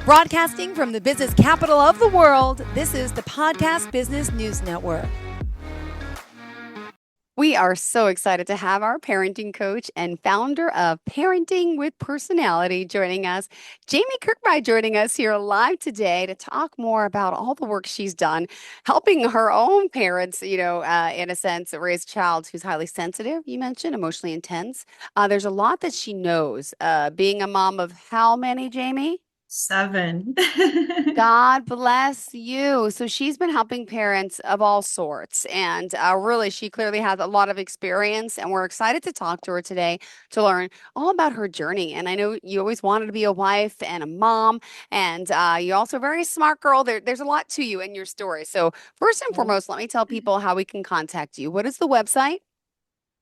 Broadcasting from the business capital of the world, this is the Podcast Business News Network. We are so excited to have our parenting coach and founder of Parenting with Personality joining us, Jami Kirkbride, joining us here live today to talk more about all the work she's done, helping her own parents, in a sense, raise a child who's highly sensitive, you mentioned, emotionally intense. There's a lot that she knows. Being a mom of how many, Jami? 7. God bless you. So she's been helping parents of all sorts. And really, she clearly has a lot of experience. And we're excited to talk to her today to learn all about her journey. And I know you always wanted to be a wife and a mom. And you're also a very smart girl. There's a lot to you in your story. So, first and foremost, let me tell people how we can contact you. What is the website?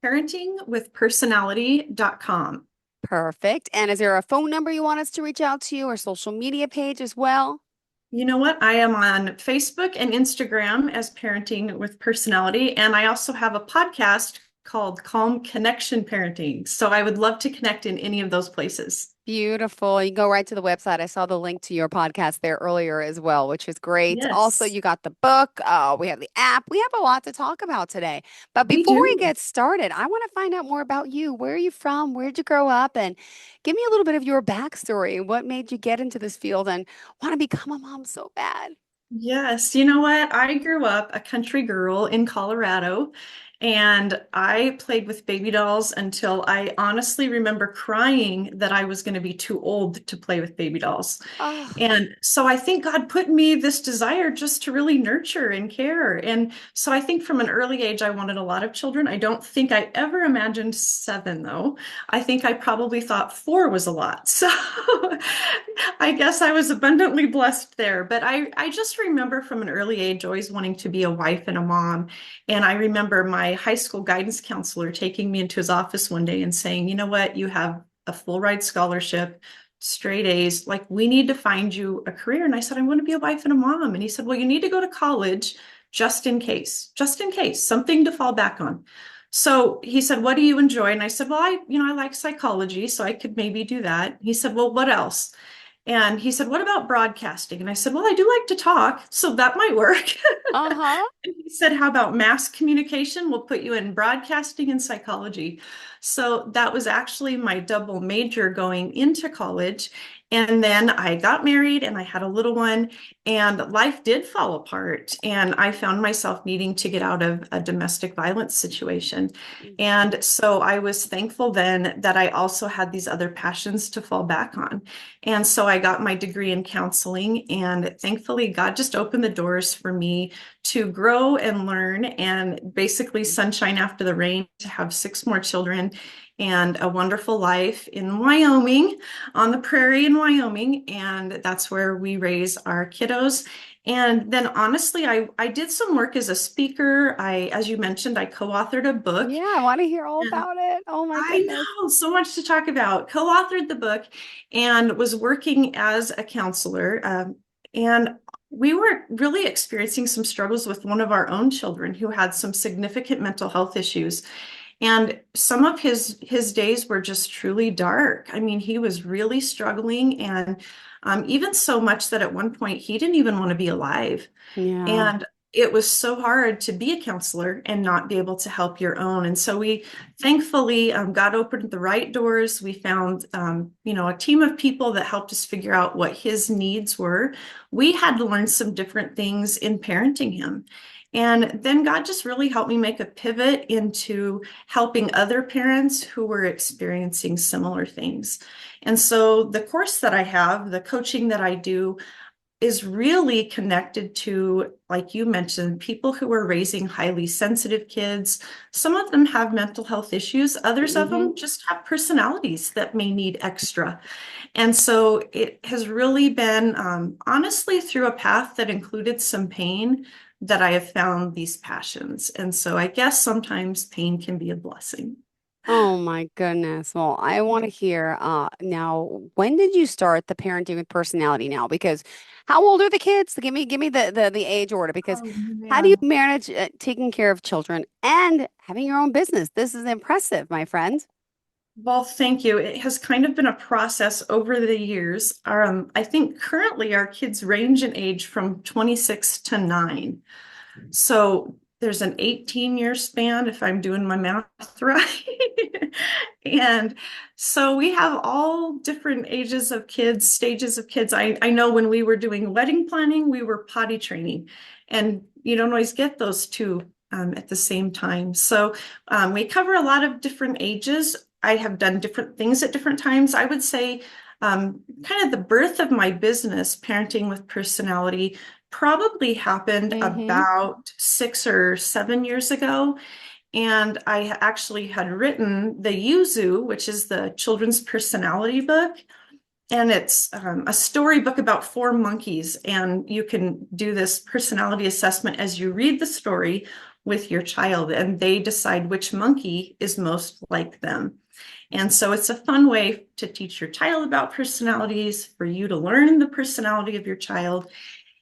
Parentingwithpersonality.com. Perfect. And is there a phone number you want us to reach out to you or social media page as well? You know what? I am on Facebook and Instagram as Parenting with Personality, and I also have a podcast called Calm Connection Parenting. So I would love to connect in any of those places. Beautiful. You go right to the website. I saw the link to your podcast there earlier as well, which is great. Also, Yes, you got the book. We have the app. We have a lot to talk about today. But we before we do. get started, I want to find out more about you. Where are you from? Where did you grow up? And give me a little bit of your backstory. What made you get into this field and want to become a mom so bad? Yes, you know what? I grew up a country girl in Colorado, and I played with baby dolls until I honestly remember crying that I was going to be too old to play with baby dolls. Oh, And so I think God put in me this desire just to really nurture and care. And so I think from an early age, I wanted a lot of children. I don't think I ever imagined 7, though. I think I probably thought 4 was a lot. So I guess I was abundantly blessed there. But I just remember from an early age always wanting to be a wife and a mom. And I remember my high school guidance counselor taking me into his office one day and saying, you know what, you have a full ride scholarship, straight A's, like we need to find you a career. And I said, I want to be a wife and a mom. And he said, well, you need to go to college just in case, something to fall back on. So he said, what do you enjoy? And I said, well, I like psychology, so I could maybe do that. He said, well, what else? And he said, what about broadcasting? And I said, well, I do like to talk, so that might work. uh-huh. And he said, how about mass communication? We'll put you in broadcasting and psychology. So that was actually my double major going into college. And then I got married and I had a little one, and life did fall apart. And I found myself needing to get out of a domestic violence situation. And so I was thankful then that I also had these other passions to fall back on. And so I got my degree in counseling, and thankfully, God just opened the doors for me to grow and learn, and basically sunshine after the rain, to have 6 more children and a wonderful life in Wyoming, on the prairie in Wyoming. And that's where we raise our kiddos. And then honestly, I did some work as a speaker. As you mentioned, I co-authored a book. Yeah, I want to hear all And about it. Oh my I goodness. know, so much to talk about. Co-authored the book and was working as a counselor. And we were really experiencing some struggles with one of our own children who had some significant mental health issues. And some of his days were just truly dark. I mean, he was really struggling, and even so much that at one point he didn't even want to be alive. Yeah. And it was so hard to be a counselor and not be able to help your own. And so we thankfully God opened the right doors. We found a team of people that helped us figure out what his needs were. We had to learn some different things in parenting him. And then God just really helped me make a pivot into helping other parents who were experiencing similar things. And so the course that I have, the coaching that I do, is really connected to, like you mentioned, people who are raising highly sensitive kids. Some of them have mental health issues. Others of Hmm. them just have personalities that may need extra. And so it has really been, honestly, through a path that included some pain, that I have found these passions. And so I guess sometimes pain can be a blessing. Oh my goodness. Well, I want to hear now, when did you start the parenting with personality now? Because how old are the kids? Give me the age order, because Oh how do you man. manage taking care of children and having your own business? This is impressive, my friend. Well, thank you. It has kind of been a process over the years. I think currently our kids range in age from 26 to 9. So there's an 18-year span if I'm doing my math right. And so we have all different ages of kids, stages of kids. I know when we were doing wedding planning, we were potty training, and you don't always get those two at the same time. So we cover a lot of different ages. I have done different things at different times. I would say kind of the birth of my business, Parenting with Personality, probably happened Mm-hmm. about 6 or 7 years ago. And I actually had written the Yuzu, which is the children's personality book. And it's a storybook about 4 monkeys. And you can do this personality assessment as you read the story with your child, and they decide which monkey is most like them. And so it's a fun way to teach your child about personalities, for you to learn the personality of your child.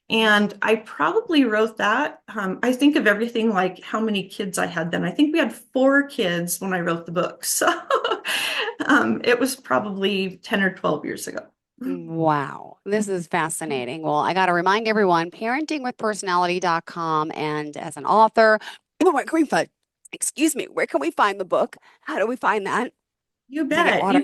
And I probably wrote that. I think of everything like how many kids I had then. I think we had 4 kids when I wrote the book. So it was probably 10 or 12 years ago. Wow, this is fascinating. Well, I got to remind everyone, parentingwithpersonality.com, and as an author, where can we find, excuse me, where can we find the book? How do we find that? You Can I get bet. water?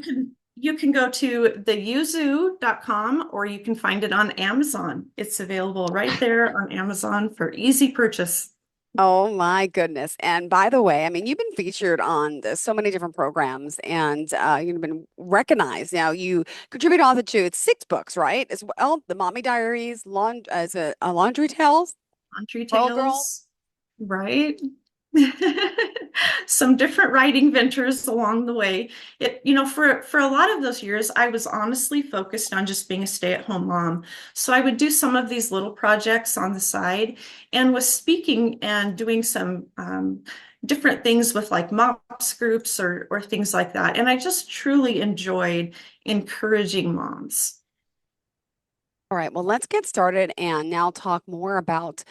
You can go to theyouzo.com, or you can find it on Amazon. It's available right there on Amazon for easy purchase. Oh my goodness. And by the way, I mean, you've been featured on so many different programs, and you've been recognized. Now, you contribute author to it's 6 books, right? As well, The Mommy Diaries, Laundry Tales, Country Pearl Girl. Tales, right? Some different writing ventures along the way. For a lot of those years, I was honestly focused on just being a stay-at-home mom. So I would do some of these little projects on the side, and was speaking and doing some different things with like moms groups or things like that. And I just truly enjoyed encouraging moms. All right, well, let's get started and now talk more about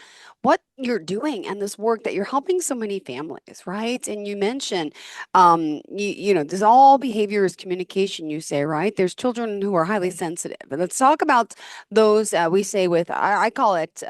what you're doing and this work that you're helping so many families, right? And you mentioned, there's all behavior is communication, you say, right? There's children who are highly sensitive. But let's talk about those we say with, I call it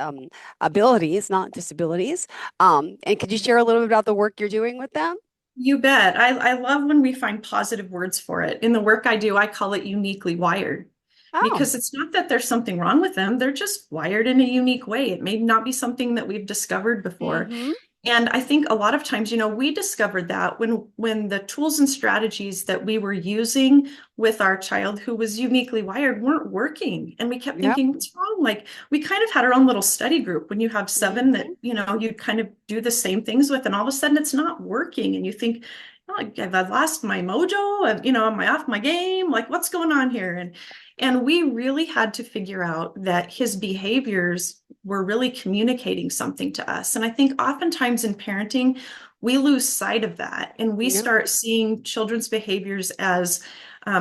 abilities, not disabilities. And could you share a little bit about the work you're doing with them? You bet. I love when we find positive words for it. In the work I do, I call it uniquely wired, Oh, because it's not that there's something wrong with them. They're just wired in a unique way. It may not be something that we've discovered before. mm-hmm. And I think a lot of times, we discovered that when the tools and strategies that we were using with our child who was uniquely wired weren't working. And we kept Yep. thinking, what's wrong? Like, we kind of had our own little study group when you have 7 that, Mm-hmm. you kind of do the same things with, and all of a sudden it's not working. And you think, oh, have I lost my mojo? Am I off my game? Like, what's going on here? And we really had to figure out that his behaviors were really communicating something to us. And I think oftentimes in parenting, we lose sight of that, and we Yep. start seeing children's behaviors as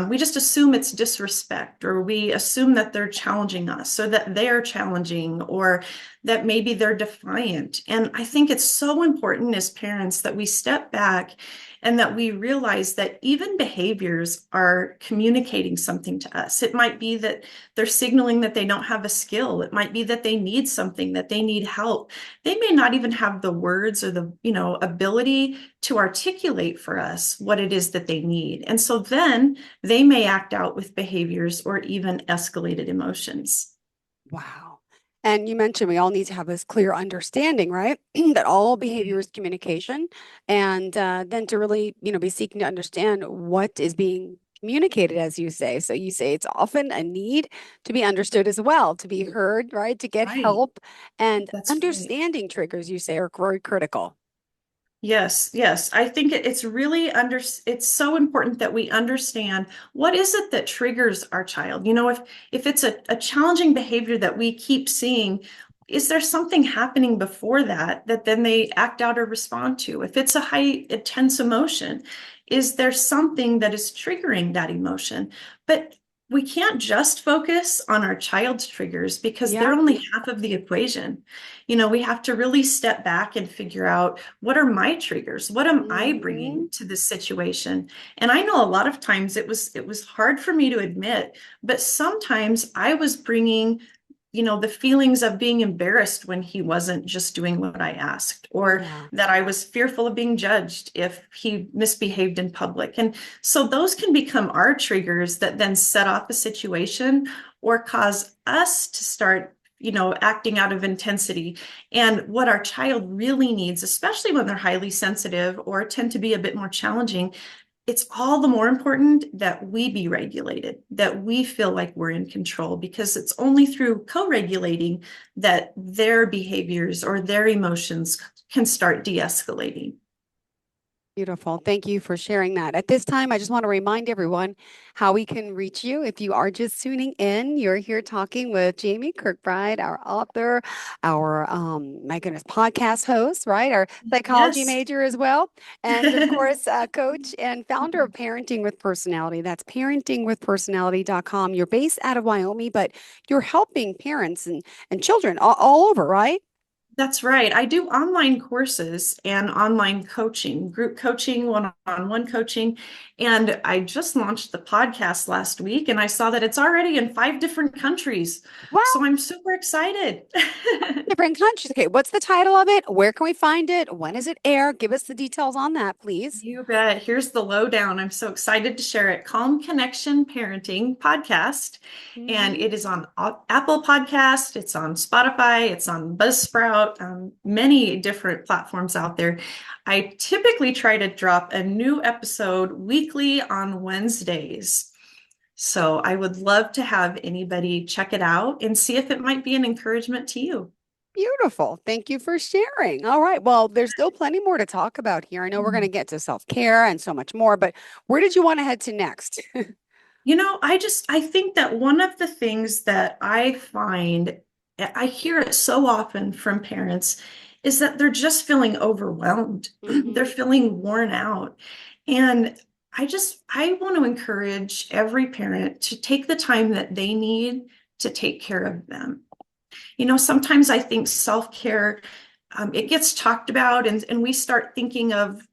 we just assume it's disrespect, or we assume that they're challenging us, or that they're challenging, or that maybe they're defiant. And I think it's so important as parents that we step back and that we realize that even behaviors are communicating something to us. It might be that they're signaling that they don't have a skill. It might be that they need something, that they need help. They may not even have the words or the, ability to articulate for us what it is that they need. And so then they may act out with behaviors or even escalated emotions. Wow. And you mentioned we all need to have this clear understanding, right? That all behavior is communication. And then to really, be seeking to understand what is being communicated, as you say. So you say it's often a need to be understood as well, to be heard, right? To get Right. help. And That's right. understanding triggers, you say, are very critical. Yes, yes. I think it's so important that we understand what is it that triggers our child. If it's a challenging behavior that we keep seeing, is there something happening before that then they act out or respond to? If it's a high intense emotion, is there something that is triggering that emotion? But we can't just focus on our child's triggers because they're Yeah. only half of the equation. We have to really step back and figure out, what are my triggers? What am I Hmm. bringing to this situation? And I know a lot of times it was hard for me to admit, but sometimes I was bringing the feelings of being embarrassed when he wasn't just doing what I asked, or Yeah. that I was fearful of being judged if he misbehaved in public. And so those can become our triggers that then set off a situation or cause us to start acting out of intensity. And what our child really needs, especially when they're highly sensitive or tend to be a bit more challenging, it's all the more important that we be regulated, that we feel like we're in control, because it's only through co-regulating that their behaviors or their emotions can start de-escalating. Beautiful. Thank you for sharing that. At this time, I just want to remind everyone how we can reach you. If you are just tuning in, you're here talking with Jami Kirkbride, our author, our my goodness, podcast host, right? Our psychology Yes. major as well. And of course, coach and founder of Parenting with Personality. That's parentingwithpersonality.com. You're based out of Wyoming, but you're helping parents and children all over, right? That's right. I do online courses and online coaching, group coaching, one-on-one coaching. And I just launched the podcast last week, and I saw that it's already in 5 different countries. Wow. So I'm super excited. Different countries. Okay, what's the title of it? Where can we find it? When does it air? Give us the details on that, please. You bet. Here's the lowdown. I'm so excited to share it. Calm Connection Parenting Podcast. And Hmm. it is on Apple Podcast. It's on Spotify. It's on Buzzsprout, many different platforms out there. I typically try to drop a new episode weekly on Wednesdays. So I would love to have anybody check it out and see if it might be an encouragement to you. Beautiful. Thank you for sharing. All right. Well, there's still plenty more to talk about here. I know we're going to get to self-care and so much more, but where did you want to head to next? I think that one of the things that I find, I hear it so often from parents, is that they're just feeling overwhelmed. They're Hmm. feeling worn out. And I want to encourage every parent to take the time that they need to take care of them. Sometimes I think self-care, it gets talked about, and we start thinking of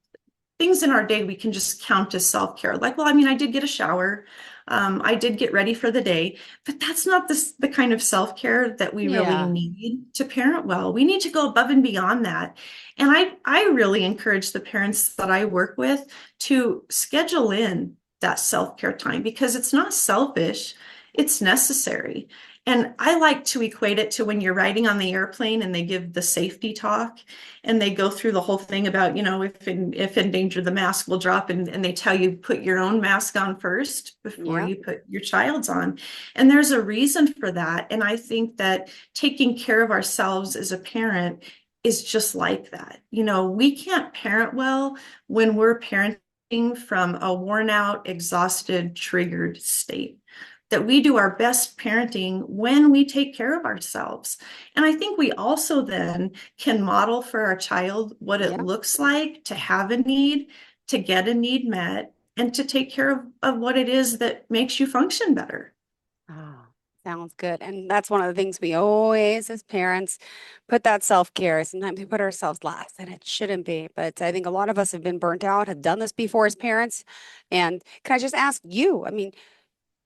things in our day we can just count as self-care. Like, well, I mean, I did get a shower. I did get ready for the day, but that's not the kind of self-care that we really Yeah. need to parent well. We need to go above and beyond that. And I really encourage the parents that I work with to schedule in that self-care time, because it's not selfish, it's necessary. And I like to equate it to when you're riding on the airplane and they give the safety talk, and they go through the whole thing about, if in danger, the mask will drop, and they tell you put your own mask on first before Yeah. you put your child's on. And there's a reason for that. And I think that taking care of ourselves as a parent is just like that. We can't parent well when we're parenting from a worn out, exhausted, triggered state. That we do our best parenting when we take care of ourselves. And I think we also then can model for our child what it Yeah. looks like to have a need, to get a need met, and to take care of what it is that makes you function better. Ah, sounds good. And that's one of the things we always, as parents, put that self-care. Sometimes we put ourselves last, and it shouldn't be. But I think a lot of us have been burnt out, have done this before as parents. And can I just ask you? I mean,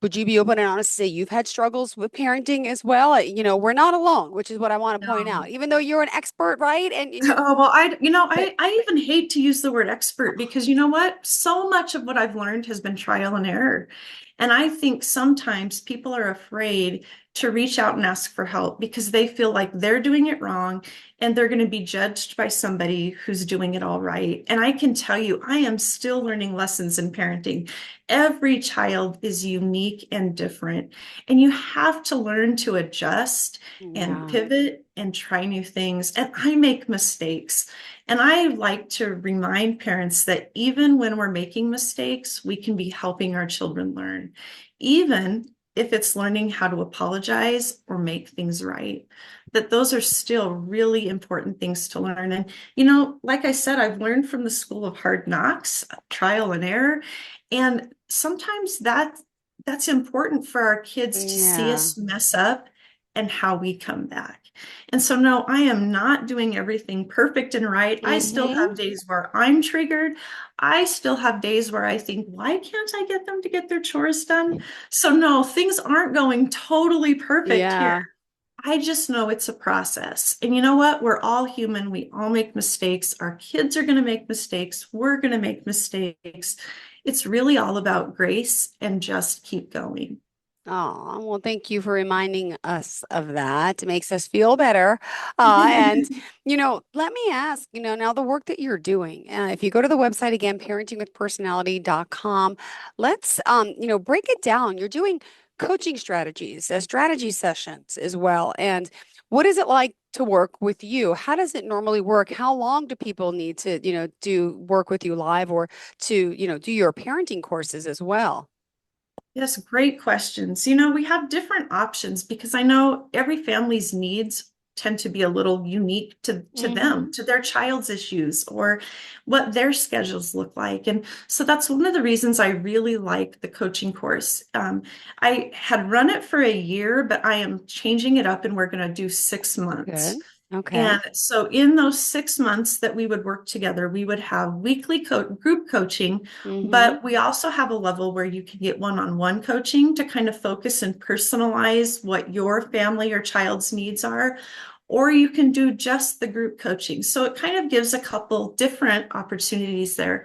would you be open and honest to say you've had struggles with parenting as well? We're not alone, which is what I want to point No. out. Even though you're an expert, right? And you're, Oh, well, but I even hate to use the word expert, because you know what? So much of what I've learned has been trial and error. And I think sometimes people are afraid to reach out and ask for help because they feel like they're doing it wrong and they're going to be judged by somebody who's doing it all right. And I can tell you, I am still learning lessons in parenting. Every child is unique and different, and you have to learn to adjust and yeah. pivot and try new things. And I make mistakes. And I like to remind parents that even when we're making mistakes, we can be helping our children learn, even if it's learning how to apologize or make things right. That those are still really important things to learn. And, like I said, I've learned from the school of hard knocks, trial and error. And sometimes that's important for our kids to see Yeah. us mess up and how we come back. And so, no, I am not doing everything perfect and right. I still Mm-hmm. have days where I'm triggered. I still have days where I think, why can't I get them to get their chores done? So, no, things aren't going totally perfect here. Yeah. I just know it's a process. And you know what? We're all human. We all make mistakes. Our kids are going to make mistakes. We're going to make mistakes. It's really all about grace and just keep going. Oh, well, thank you for reminding us of that. It makes us feel better. Let me ask, now the work that you're doing, if you go to the website again, parentingwithpersonality.com, let's, break it down. You're doing coaching strategies, strategy sessions as well. And what is it like to work with you? How does it normally work? How long do people need to, do work with you live or to, do your parenting courses as well? Yes, great questions. You know, we have different options because I know every family's needs tend to be a little unique to them, Mm-hmm. to their child's issues or what their schedules look like. And so that's one of the reasons I really like the coaching course. I had run it for a year, but I am changing it up and we're going to do 6 months. Good. Okay. And so in those 6 months that we would work together, we would have weekly group coaching, Mm-hmm. but we also have a level where you can get one-on-one coaching to kind of focus and personalize what your family or child's needs are, or you can do just the group coaching. So it kind of gives a couple different opportunities there.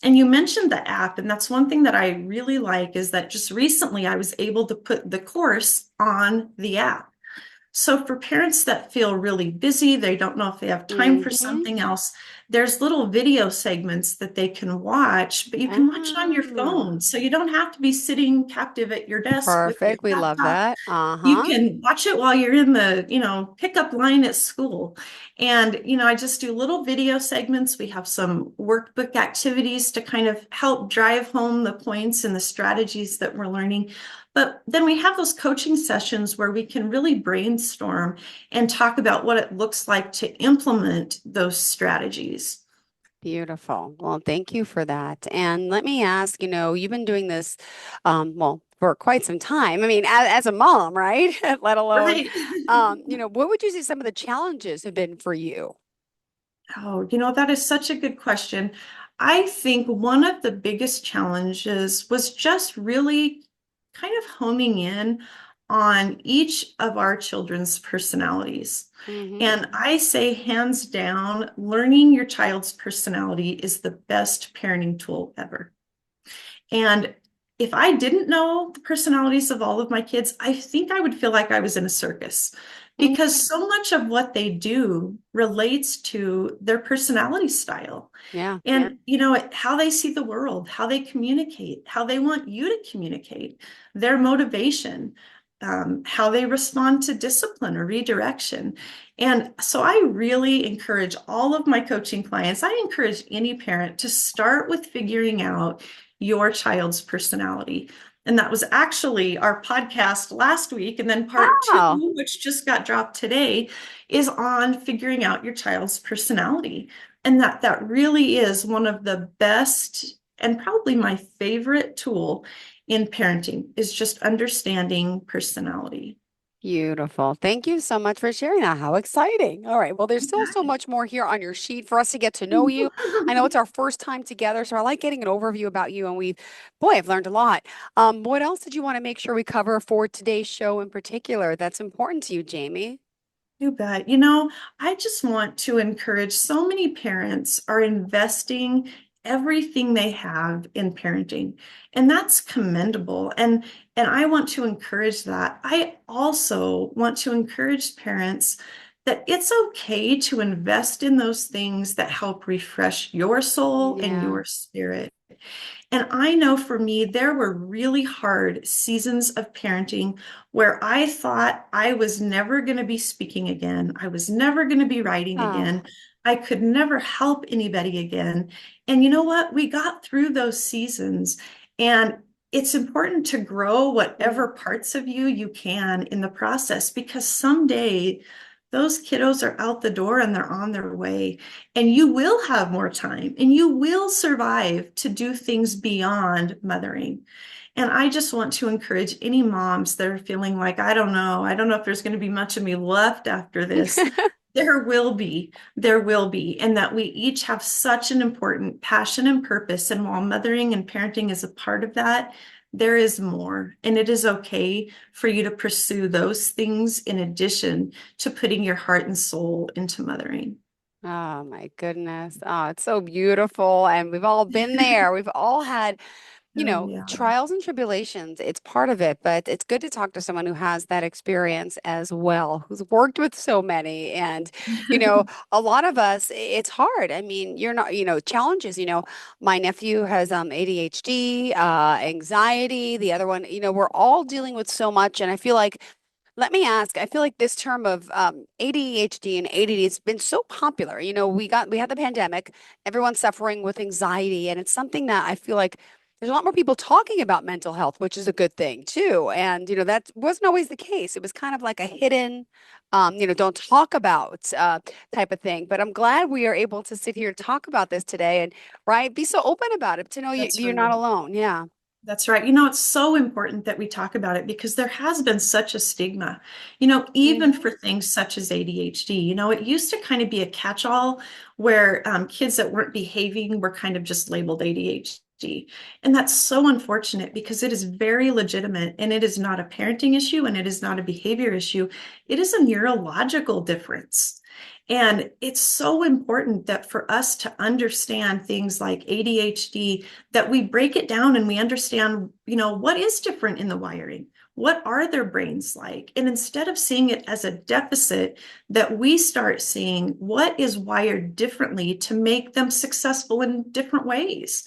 And you mentioned the app, and that's one thing that I really like is that just recently I was able to put the course on the app. So for parents that feel really busy, they don't know if they have time for Mm-hmm. something else, there's little video segments that they can watch, but you can watch it on your Ah, phone. So you don't have to be sitting captive at your desk with your perfect. We love laptop. that. You Uh-huh. can watch it while you're in the, pickup line at school. And, I just do little video segments. We have some workbook activities to kind of help drive home the points and the strategies that we're learning. But then we have those coaching sessions where we can really brainstorm and talk about what it looks like to implement those strategies. Beautiful. Well, thank you for that. And let me ask, you've been doing this, for quite some time. I mean, as a mom, right? Let alone, Right. what would you say some of the challenges have been for you? Oh, that is such a good question. I think one of the biggest challenges was just really kind of homing in on each of our children's personalities. Mm-hmm. And I say, hands down, learning your child's personality is the best parenting tool ever. And if I didn't know the personalities of all of my kids, I think I would feel like I was in a circus because so much of what they do relates to their personality style Yeah. and, how they see the world, how they communicate, how they want you to communicate, their motivation, how they respond to discipline or redirection. And so I really encourage all of my coaching clients, I encourage any parent to start with figuring out your child's personality. And that was actually our podcast last week. And then part two, Oh, which just got dropped today, is on figuring out your child's personality. And that really is one of the best and probably my favorite tool in parenting is just understanding personality. beautiful. Thank you so much for sharing that. How exciting. All right. Well, there's still so much more here on your sheet for us to get to know you. I know it's our first time together, so I like getting an overview about you, and I've learned a lot. What else did you want to make sure we cover for today's show in particular that's important to you, Jamie? You bet. I just want to encourage so many parents are investing everything they have in parenting, and that's commendable. And I want to encourage that. I also want to encourage parents that it's okay to invest in those things that help refresh your soul and Yeah. your spirit. And I know for me, there were really hard seasons of parenting where I thought I was never going to be speaking again. I was never going to be writing Oh, again. I could never help anybody again. And you know what? We got through those seasons. And it's important to grow mm, whatever parts of you can in the process because someday those kiddos are out the door and they're on their way. And you will have more time and you will survive to do things beyond mothering. And I just want to encourage any moms that are feeling like, I don't know if there's going to be much of me left after this. There will be, and that we each have such an important passion and purpose. And while mothering and parenting is a part of that, there is more. And it is okay for you to pursue those things in addition to putting your heart and soul into mothering. Oh my goodness. Oh, it's so beautiful. And we've all been there. We've all had, Oh, yeah. trials and tribulations. It's part of it, but it's good to talk to someone who has that experience as well, who's worked with so many. And, a lot of us, it's hard. I mean, you're not, challenges, my nephew has ADHD, anxiety, the other one, we're all dealing with so much. And I feel like let me ask, I feel like this term of ADHD and ADD has been so popular. We had the pandemic, everyone's suffering with anxiety, and it's something that I feel like there's a lot more people talking about mental health, which is a good thing too. And, that wasn't always the case. It was kind of like a hidden, don't talk about type of thing. But I'm glad we are able to sit here and talk about this today and, right, be so open about it to know That's you're not right. alone. Yeah. That's right. It's so important that we talk about it because there has been such a stigma, even Hmm. for things such as ADHD. It used to kind of be a catch-all where kids that weren't behaving were kind of just labeled ADHD. And that's so unfortunate because it is very legitimate and it is not a parenting issue and it is not a behavior issue. It is a neurological difference. And it's so important that for us to understand things like ADHD, that we break it down and we understand, what is different in the wiring? What are their brains like? And instead of seeing it as a deficit, that we start seeing what is wired differently to make them successful in different ways.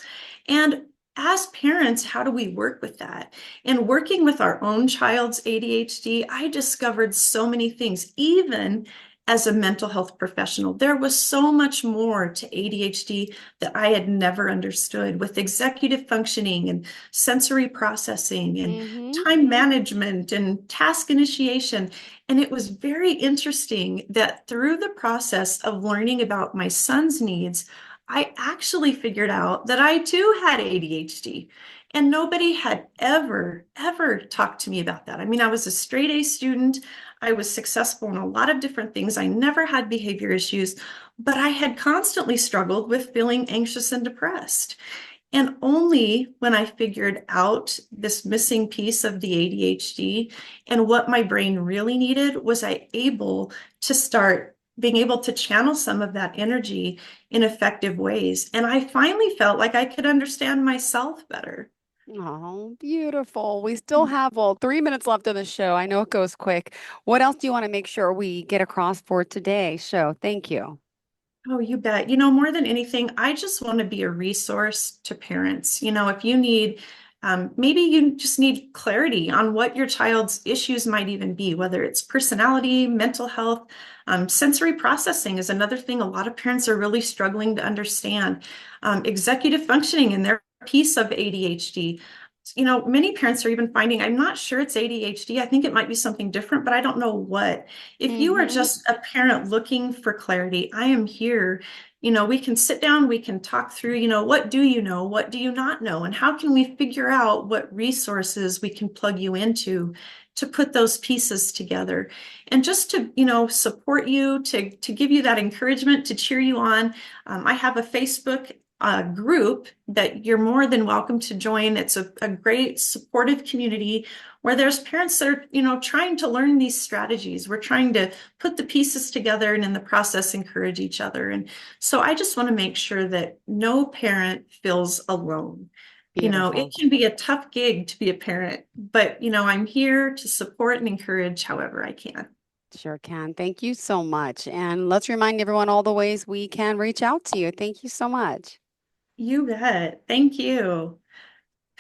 And as parents, how do we work with that? And working with our own child's ADHD, I discovered so many things, even as a mental health professional. There was so much more to ADHD that I had never understood with executive functioning and sensory processing and Hmm. time management and task initiation. And it was very interesting that through the process of learning about my son's needs, I actually figured out that I too had ADHD. And nobody had ever talked to me about that. I mean, I was a straight A student. I was successful in a lot of different things. I never had behavior issues, but I had constantly struggled with feeling anxious and depressed. And only when I figured out this missing piece of the ADHD and what my brain really needed was I able to start being able to channel some of that energy in effective ways. And I finally felt like I could understand myself better. Oh, beautiful. We still have, well, 3 minutes left in the show. I know it goes quick. What else do you want to make sure we get across for today's show? Thank you. Oh, you bet. More than anything, I just want to be a resource to parents. If you need, maybe you just need clarity on what your child's issues might even be, whether it's personality, mental health, sensory processing is another thing a lot of parents are really struggling to understand. Executive functioning and their piece of ADHD. Many parents are even finding, I'm not sure it's ADHD. I think it might be something different, but I don't know what. If you are Hmm. just a parent looking for clarity, I am here. We can sit down, we can talk through, what do you know? What do you not know? And how can we figure out what resources we can plug you into to put those pieces together? And just to, support you, to give you that encouragement, to cheer you on. I have a Facebook group that you're more than welcome to join. It's a great supportive community where there's parents that are, trying to learn these strategies. We're trying to put the pieces together and in the process encourage each other. And so I just want to make sure that no parent feels alone. It Beautiful. can be a tough gig to be a parent, but I'm here to support and encourage however I can. Sure can. Thank you so much. And let's remind everyone all the ways we can reach out to you. Thank you so much. You bet. Thank you.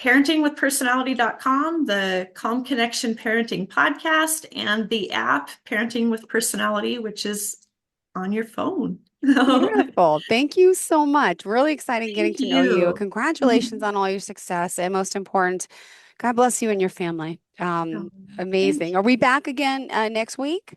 Parentingwithpersonality.com, the Calm Connection Parenting Podcast, and the app Parenting with Personality, which is on your phone. Thank Beautiful. Thank you so much. Really exciting getting to know you. you. Congratulations on all your success. And most important, God bless you and your family. Oh, thank Amazing. you. Are we back again next week?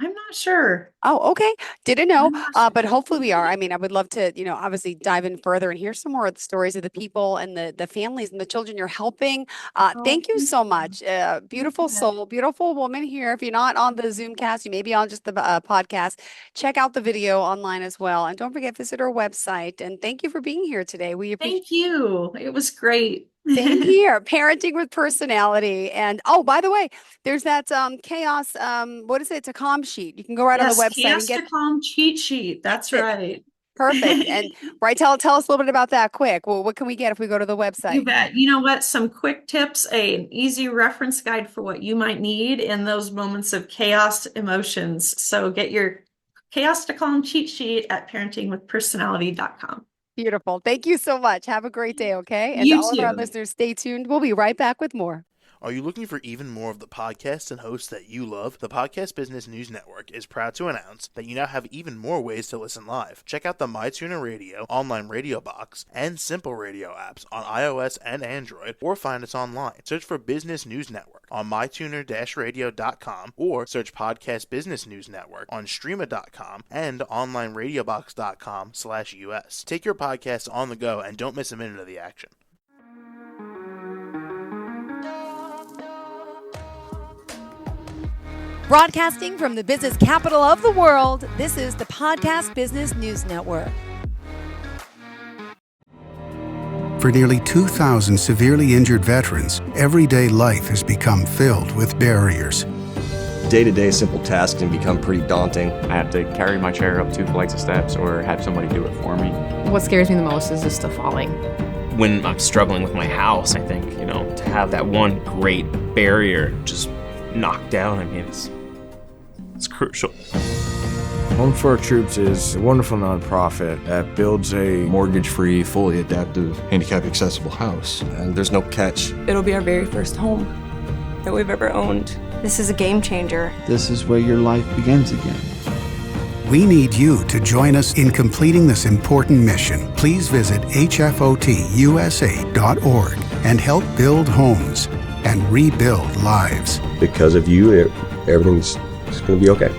I'm not sure. Oh, okay. Didn't know, I'm not but sure. hopefully we are. I mean, I would love to, obviously dive in further and hear some more of the stories of the people and the families and the children you're helping. Oh, Thank you thank so you. much. Beautiful Yeah. soul, beautiful woman here. If you're not on the Zoomcast, you may be on just the podcast. Check out the video online as well. And don't forget, visit our website. And thank you for being here today. We appreciate. Thank you. It was great. Same here. Parenting with personality. And oh, by the way, there's that chaos. What is it? It's a calm sheet. You can go right on the Yes, website and Chaos get to Calm cheat sheet. That's it. right. Perfect. And right, tell us a little bit about that quick. Well, what can we get if we go to the You website? bet. You know what? Some quick tips, an easy reference guide for what you might need in those moments of chaos emotions. So get your Chaos to Calm cheat sheet at parentingwithpersonality.com. Beautiful. Thank you so much. Have a great day, okay? And to You all of our too. listeners, stay tuned. We'll be right back with more. Are you looking for even more of the podcasts and hosts that you love? The Podcast Business News Network is proud to announce that you now have even more ways to listen live. Check out the MyTuner Radio, online radio box, and Simple Radio apps on iOS and Android, or find us online. Search for Business News Network on mytuner-radio.com, or search Podcast Business News Network on streama.com and onlineradiobox.com/US. Take your podcast on the go and don't miss a minute of the action. Broadcasting from the business capital of the world, this is the Podcast Business News Network. For nearly 2,000 severely injured veterans, everyday life has become filled with barriers. Day-to-day simple tasks can become pretty daunting. I have to carry my chair up 2 flights of steps or have somebody do it for me. What scares me the most is just the falling. When I'm struggling with my house, I think, to have that one great barrier just knocked down, it's crucial. Home for Our Troops is a wonderful nonprofit that builds a mortgage-free, fully adaptive, handicap-accessible house. And there's no catch. It'll be our very first home that we've ever owned. This is a game changer. This is where your life begins again. We need you to join us in completing this important mission. Please visit hfotusa.org and help build homes and rebuild lives. Because of you, everything's going to be okay.